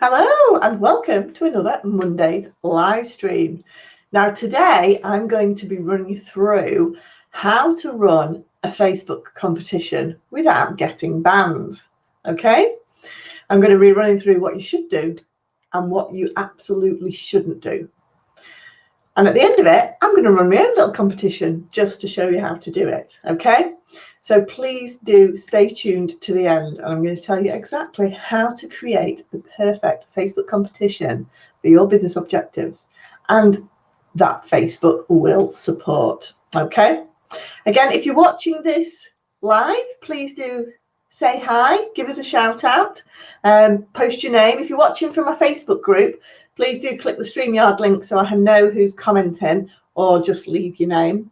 Hello and welcome to another Monday's live stream. Now today I'm going to be running through how to run a Facebook competition without getting banned. Okay, I'm going to be running through what you should do and what you absolutely shouldn't do. And at the end of it, I'm going to run my own little competition just to show you how to do it. Okay, so please do stay tuned to the end, and I'm going to tell you exactly how to create the perfect Facebook competition for your business objectives and that Facebook will support. Okay, again, if you're watching this live, please do say hi, give us a shout out, post your name. If you're watching from my Facebook group, please do click the StreamYard link so I know who's commenting, or just leave your name.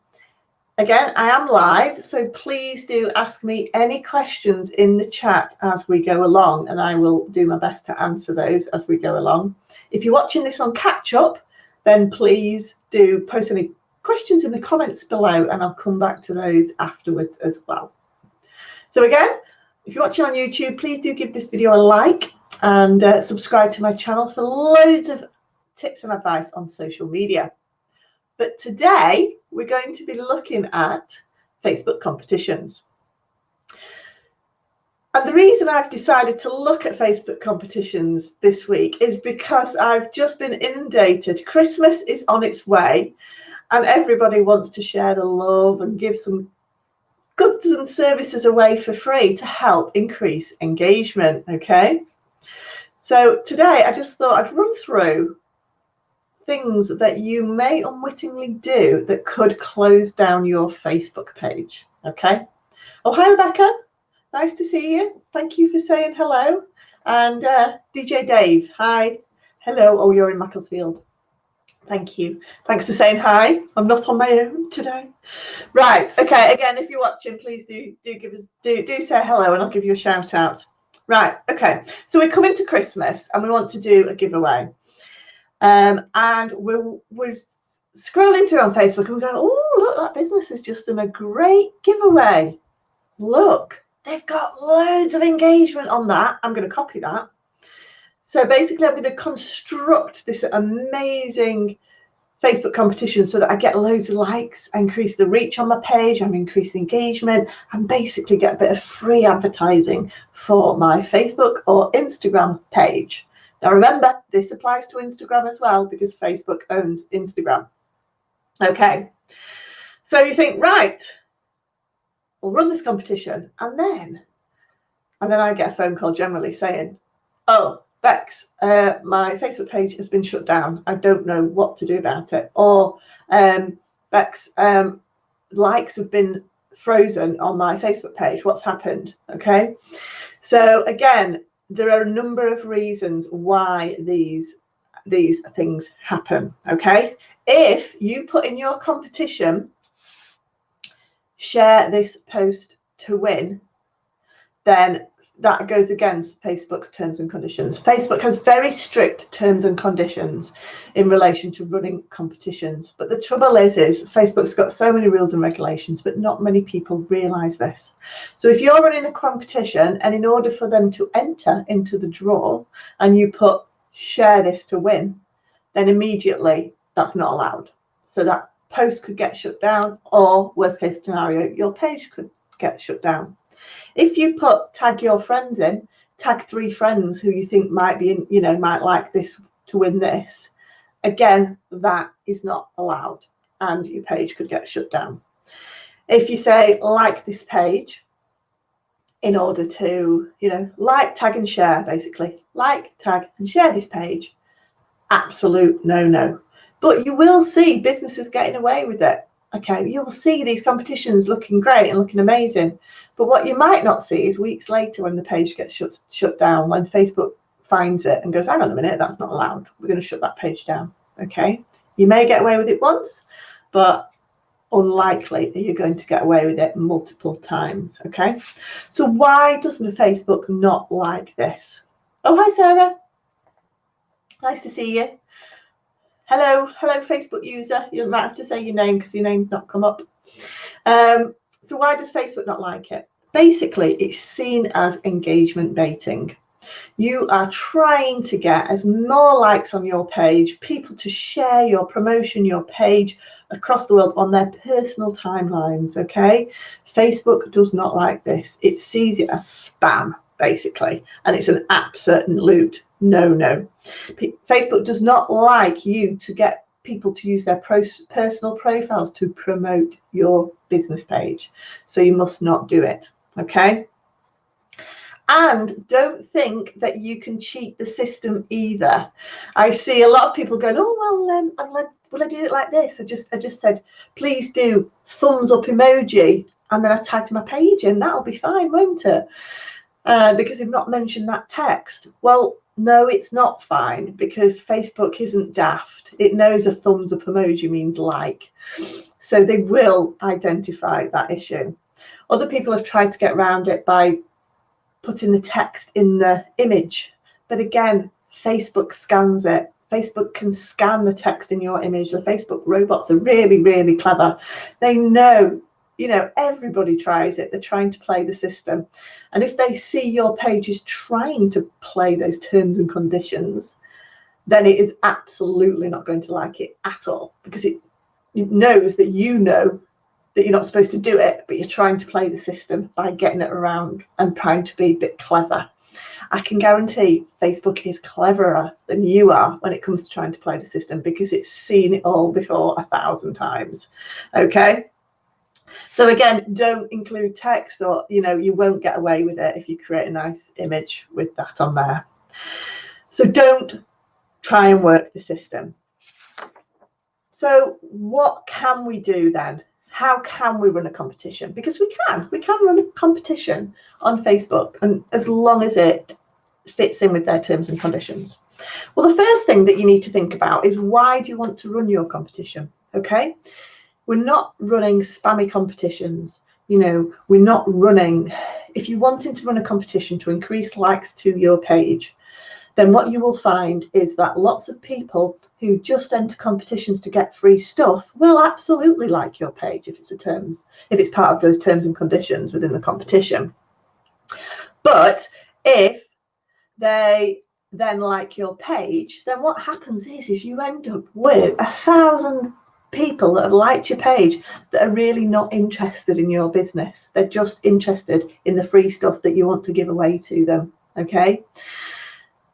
Again, I am live, so please do ask me any questions in the chat as we go along, and I will do my best to answer those as we go along. If you're watching this on catch up, then please do post any questions in the comments below, and I'll come back to those afterwards as well. So again, if you're watching on YouTube, please do give this video a like and subscribe to my channel for loads of tips and advice on social media. But today we're going to be looking at Facebook competitions. And the reason I've decided to look at Facebook competitions this week is because I've just been inundated. Christmas is on its way and everybody wants to share the love and give some goods and services away for free to help increase engagement. Okay, so today I just thought I'd run through things that you may unwittingly do that could close down your Facebook page. Okay. Oh, hi Rebecca, nice to see you. Thank you for saying hello. And DJ Dave, hi. Hello. Oh, you're in Macclesfield. Thank you. Thanks for saying hi. I'm not on my own today. Right. Okay. Again, if you're watching, please do give us do say hello, and I'll give you a shout out. Right. Okay. So we're coming to Christmas, and we want to do a giveaway. And we're scrolling through on Facebook, and we go, oh, look, that business has just done a great giveaway. Look, they've got loads of engagement on that. I'm going to copy that. So basically, I'm going to construct this amazing Facebook competition so that I get loads of likes, increase the reach on my page, and increase the engagement, and basically get a bit of free advertising for my Facebook or Instagram page. Now remember, this applies to Instagram as well because Facebook owns Instagram. Okay, so you think, right, we'll run this competition, and then I get a phone call generally saying, oh, Bex, my Facebook page has been shut down. I don't know what to do about it. Or Bex, likes have been frozen on my Facebook page. What's happened? Okay, so again, there are a number of reasons why these things happen. Okay, if you put in your competition, share this post to win, then that goes against Facebook's terms and conditions. Facebook has very strict terms and conditions in relation to running competitions. But the trouble is Facebook's got so many rules and regulations, but not many people realize this. So if you're running a competition, and in order for them to enter into the draw, and you put share this to win, then immediately that's not allowed. So that post could get shut down, or worst case scenario, your page could get shut down. If you put tag your friends in, tag 3 friends who you think might be in, might like this to win this, again, that is not allowed, and your page could get shut down. If you say like this page, in order to, like, tag and share, basically, like, tag and share this page, absolute no. But you will see businesses getting away with it. Okay, you'll see these competitions looking great and looking amazing. But what you might not see is weeks later when the page gets shut down, when Facebook finds it and goes, hang on a minute, that's not allowed. We're going to shut that page down. Okay, you may get away with it once, but unlikely that you're going to get away with it multiple times. Okay, so why doesn't Facebook not like this? Oh, hi, Sarah. Nice to see you. Hello, Facebook user. You might have to say your name because your name's not come up. So why does Facebook not like it? Basically, it's seen as engagement baiting. You are trying to get as more likes on your page, people to share your promotion, your page across the world on their personal timelines, okay? Facebook does not like this. It sees it as spam, basically, and it's an absolute no. Facebook does not like you to get people to use their personal profiles to promote your business page. So you must not do it, okay? And don't think that you can cheat the system either. I see a lot of people going, oh, well, I did it like this. I just said, please do thumbs up emoji. And then I tagged my page in. That'll be fine, won't it? Because they've not mentioned that text. Well, no, it's not fine, because Facebook isn't daft. It knows a thumbs up emoji means like. So they will identify that issue. Other people have tried to get around it by putting the text in the image. But again, Facebook scans it. Facebook can scan the text in your image. The Facebook robots are really, really clever. They know, everybody tries it. They're trying to play the system. And if they see your page is trying to play those terms and conditions, then it is absolutely not going to like it at all, because it knows that you know that you're not supposed to do it, but you're trying to play the system by getting it around and trying to be a bit clever. I can guarantee Facebook is cleverer than you are when it comes to trying to play the system, because it's seen it all before 1,000 times. Okay. So again, don't include text, or, you won't get away with it if you create a nice image with that on there. So don't try and work the system. So what can we do then? How can we run a competition? Because we can run a competition on Facebook, and as long as it fits in with their terms and conditions. Well, the first thing that you need to think about is, why do you want to run your competition? Okay, we're not running spammy competitions. We're not running, if you're wanting to run a competition to increase likes to your page, then what you will find is that lots of people who just enter competitions to get free stuff will absolutely like your page if it's part of those terms and conditions within the competition. But if they then like your page, then what happens is you end up with 1,000 people that have liked your page that are really not interested in your business. They're just interested in the free stuff that you want to give away to them. Okay.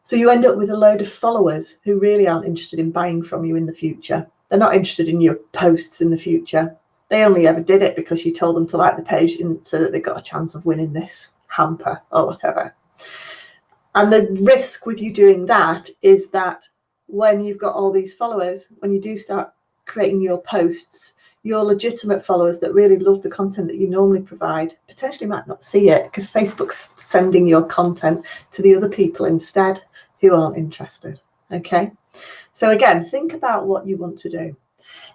So you end up with a load of followers who really aren't interested in buying from you in the future. They're not interested in your posts in the future. They only ever did it because you told them to like the page so that they got a chance of winning this hamper or whatever. And the risk with you doing that is that when you've got all these followers, when you do start creating your posts, your legitimate followers that really love the content that you normally provide potentially might not see it, because Facebook's sending your content to the other people instead who aren't interested. Okay, so again, think about what you want to do.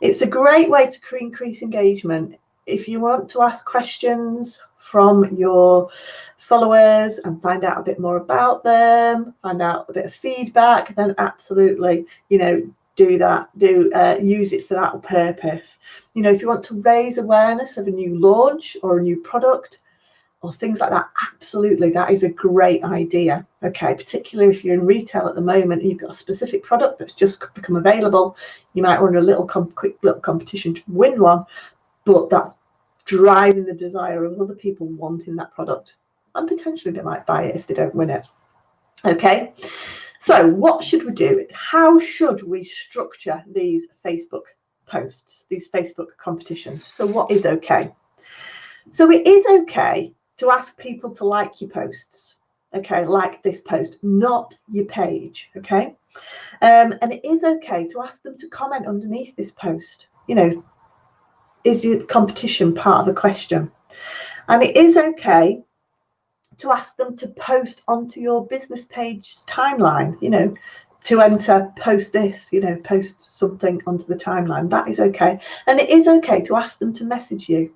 It's a great way to increase engagement. If you want to ask questions from your followers and find out a bit more about them, find out a bit of feedback, then absolutely, do that. Use it for that purpose. If you want to raise awareness of a new launch or a new product or things like that, absolutely, that is a great idea. Okay, particularly if you're in retail at the moment and you've got a specific product that's just become available, you might run a quick little competition to win one, but that's driving the desire of other people wanting that product, and potentially they might buy it if they don't win it. Okay, so what should we do? How should we structure these Facebook posts, these Facebook competitions? So what is okay? So it is okay to ask people to like your posts. Okay, like this post, not your page. Okay, and it is okay to ask them to comment underneath this post. Is your competition part of a question? And it is okay to ask them to post onto your business page timeline, to enter, post this, post something onto the timeline. That is okay. And it is okay to ask them to message you,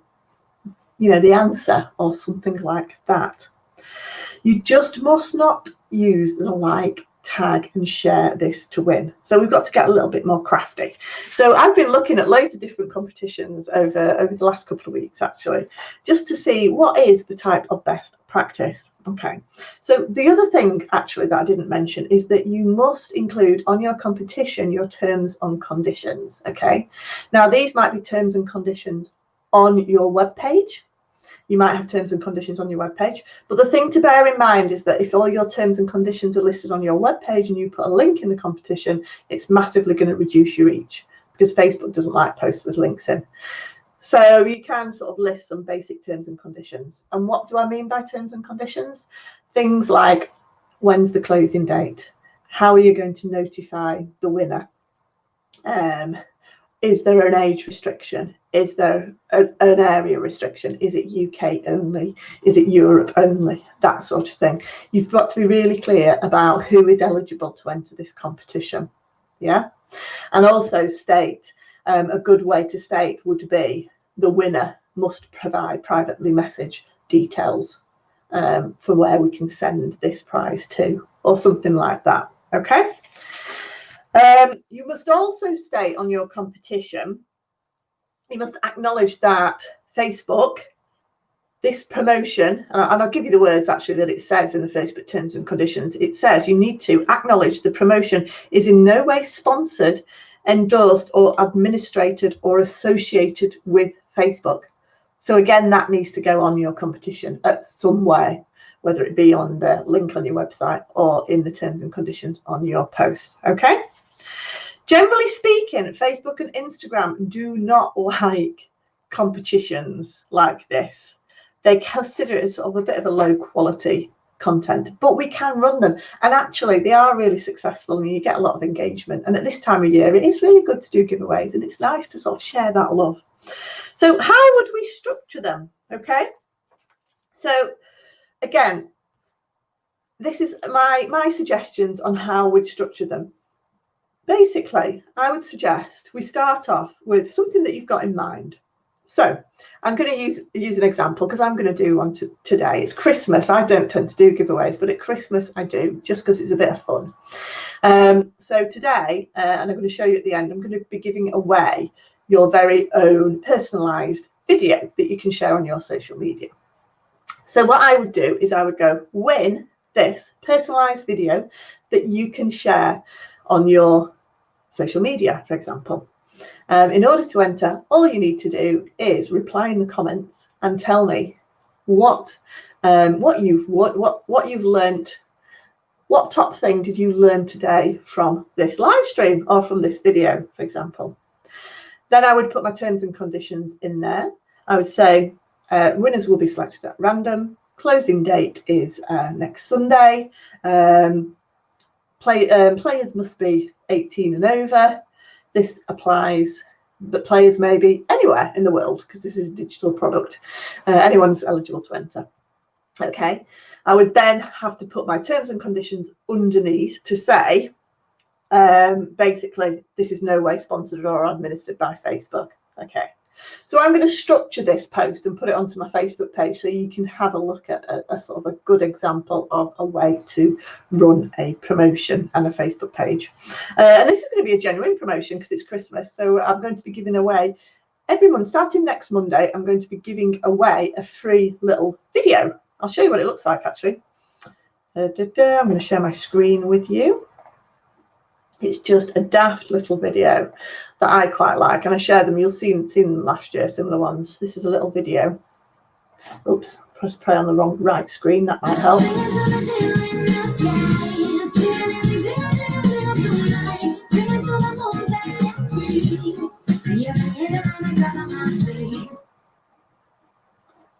the answer or something like that. You just must not use the like tag and share this to win. So we've got to get a little bit more crafty. So I've been looking at loads of different competitions over the last couple of weeks, actually, just to see what is the type of best practice. Okay, so the other thing actually that I didn't mention is that you must include on your competition your terms and conditions. Okay, now these might be terms and conditions on your web page. You might have terms and conditions on your web page, but the thing to bear in mind is that if all your terms and conditions are listed on your web page and you put a link in the competition, it's massively going to reduce your reach because Facebook doesn't like posts with links in. So you can sort of list some basic terms and conditions. And what do I mean by terms and conditions? Things like, when's the closing date? How are you going to notify the winner? Is there an age restriction? Is there an area restriction? Is it UK only? Is it Europe only? That sort of thing. You've got to be really clear about who is eligible to enter this competition. Yeah. And also state, a good way to state would be the winner must provide privately message details for where we can send this prize to, or something like that. Okay. You must also state on your competition, you must acknowledge that Facebook, this promotion, and I'll give you the words actually that it says in the Facebook terms and conditions. It says you need to acknowledge the promotion is in no way sponsored, endorsed or administrated or associated with Facebook. So again, that needs to go on your competition at some way, whether it be on the link on your website or in the terms and conditions on your post. Okay. Generally speaking, Facebook and Instagram do not like competitions like this. They consider it sort of a bit of a low quality content, but we can run them. And actually, they are really successful and you get a lot of engagement. And at this time of year, it is really good to do giveaways and it's nice to sort of share that love. So how would we structure them? Okay. So again, this is my suggestions on how we'd structure them. Basically, I would suggest we start off with something that you've got in mind. So I'm going to use an example because I'm going to do one today. It's Christmas. I don't tend to do giveaways, but at Christmas I do, just because it's a bit of fun. So today, and I'm going to show you at the end, I'm going to be giving away your very own personalised video that you can share on your social media. So what I would do is I would go win this personalised video that you can share on your social media, for example. In order to enter, all you need to do is reply in the comments and tell me what you've learnt. What top thing did you learn today from this live stream or from this video, for example? Then I would put my terms and conditions in there. I would say winners will be selected at random. Closing date is next Sunday. Players must be 18 and over. This applies, but players may be anywhere in the world because this is a digital product. Anyone's eligible to enter. Okay. I would then have to put my terms and conditions underneath to say, basically, this is no way sponsored or administered by Facebook. Okay. So I'm going to structure this post and put it onto my Facebook page so you can have a look at a sort of a good example of a way to run a promotion and a Facebook page. And this is going to be a genuine promotion because it's Christmas. So I'm going to be giving away every month, starting next Monday, I'm going to be giving away a free little video. I'll show you what it looks like, actually. I'm going to share my screen with you. It's just a daft little video that I quite like, and I share them. You'll see them last year, similar ones. This is a little video. Oops, press play on the right screen. That might help.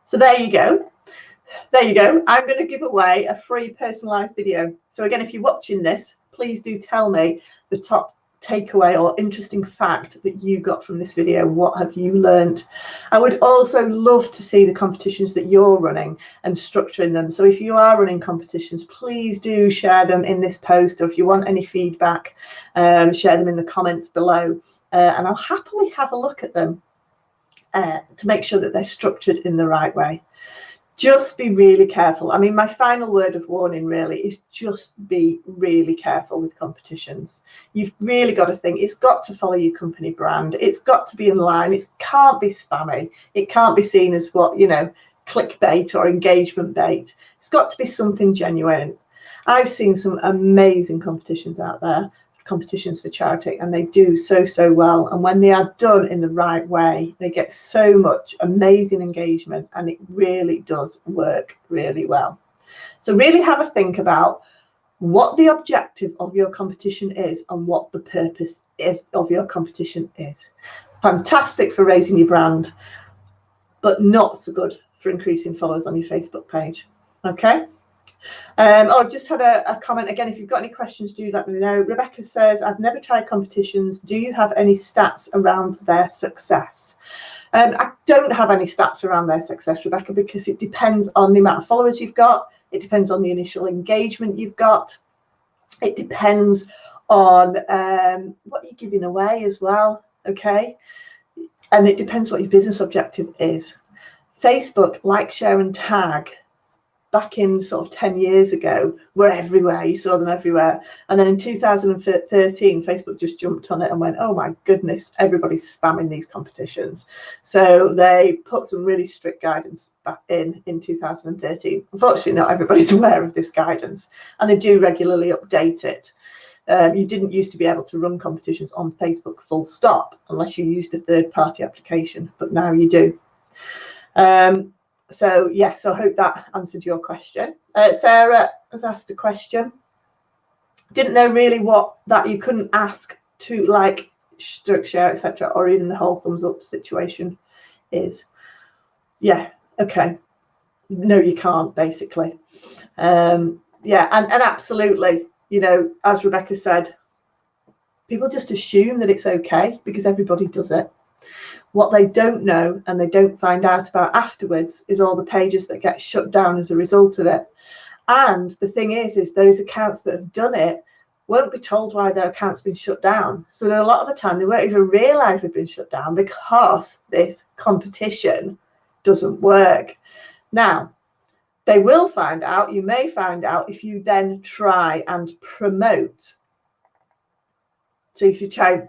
So there you go. There you go. I'm going to give away a free personalised video. So again, if you're watching this, please do tell me the top takeaway or interesting fact that you got from this video. What have you learned? I would also love to see the competitions that you're running and structuring them. So if you are running competitions, please do share them in this post, or if you want any feedback, share them in the comments below, and I'll happily have a look at them to make sure that they're structured in the right way. just be really careful. I mean, my final word of warning really is just be really careful with competitions. You've really got to think it's got to follow your company brand. It's got to be in line. It can't be spammy. It can't be seen as what, clickbait or engagement bait. It's got to be something genuine. I've seen some amazing competitions out there, competitions for charity, and they do so well, and when they are done in the right way, they get so much amazing engagement, and it really does work really well. So really have a think about what the objective of your competition is and what the purpose of your competition is. Fantastic for raising your brand, but not so good for increasing followers on your Facebook page. Okay. I've just had a comment again. If you've got any questions, do let me know. Rebecca says, I've never tried competitions. Do you have any stats around their success? I don't have any stats around their success, Rebecca, because it depends on the amount of followers you've got. It depends on the initial engagement you've got. It depends on what you're giving away as well. Okay. And it depends what your business objective is. Facebook, like, share and tag, back in sort of 10 years ago, were everywhere. You saw them everywhere. And then in 2013, Facebook just jumped on it and went, oh my goodness, everybody's spamming these competitions. So they put some really strict guidance back in 2013. Unfortunately, not everybody's aware of this guidance, and they do regularly update it. You didn't used to be able to run competitions on Facebook full stop unless you used a third-party application, but now you do. So yes, I hope that answered your question. Sarah has asked a question. Didn't know really what that you couldn't ask to like stroke share, etc., or even the whole thumbs up situation is. Yeah, okay. No, you can't, basically. Yeah, and absolutely, as Rebecca said, people just assume that it's okay because everybody does it. What they don't know and they don't find out about afterwards is all the pages that get shut down as a result of it. And the thing is those accounts that have done it won't be told why their account's been shut down. So a lot of the time they won't even realise they've been shut down because this competition doesn't work. Now, they will find out, you may find out if you then try and promote. So if you try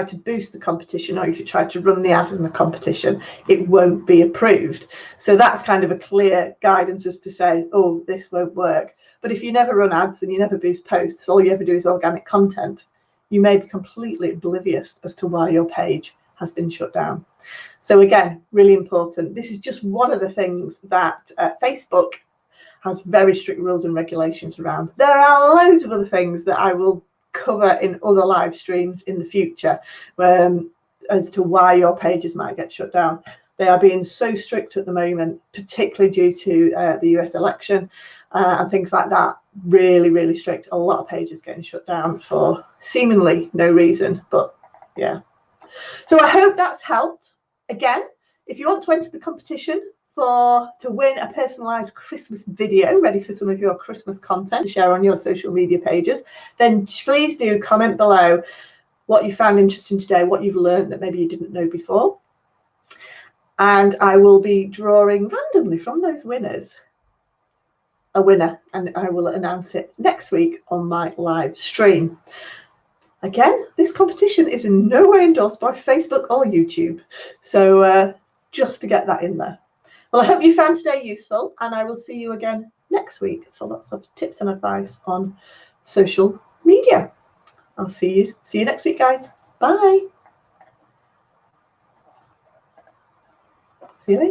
to boost the competition, or if you try to run the ads in the competition, it won't be approved. So that's kind of a clear guidance as to say, oh, this won't work. But if you never run ads and you never boost posts, all you ever do is organic content, you may be completely oblivious as to why your page has been shut down. So again, really important. This is just one of the things that Facebook has very strict rules and regulations around. There are loads of other things that I will cover in other live streams in the future as to why your pages might get shut down. They are being so strict at the moment, particularly due to the US election and things like that. Really strict. A lot of pages getting shut down for seemingly no reason, but yeah. So I hope that's helped. Again, if you want to enter the competition to win a personalized Christmas video ready for some of your Christmas content to share on your social media pages, then please do comment below what you found interesting today, what you've learned that maybe you didn't know before. And I will be drawing randomly from those winners a winner, and I will announce it next week on my live stream. Again, this competition is in no way endorsed by Facebook or YouTube. So just to get that in there. Well, I hope you found today useful, and I will see you again next week for lots of tips and advice on social media. I'll see you next week, guys. Bye. See you later.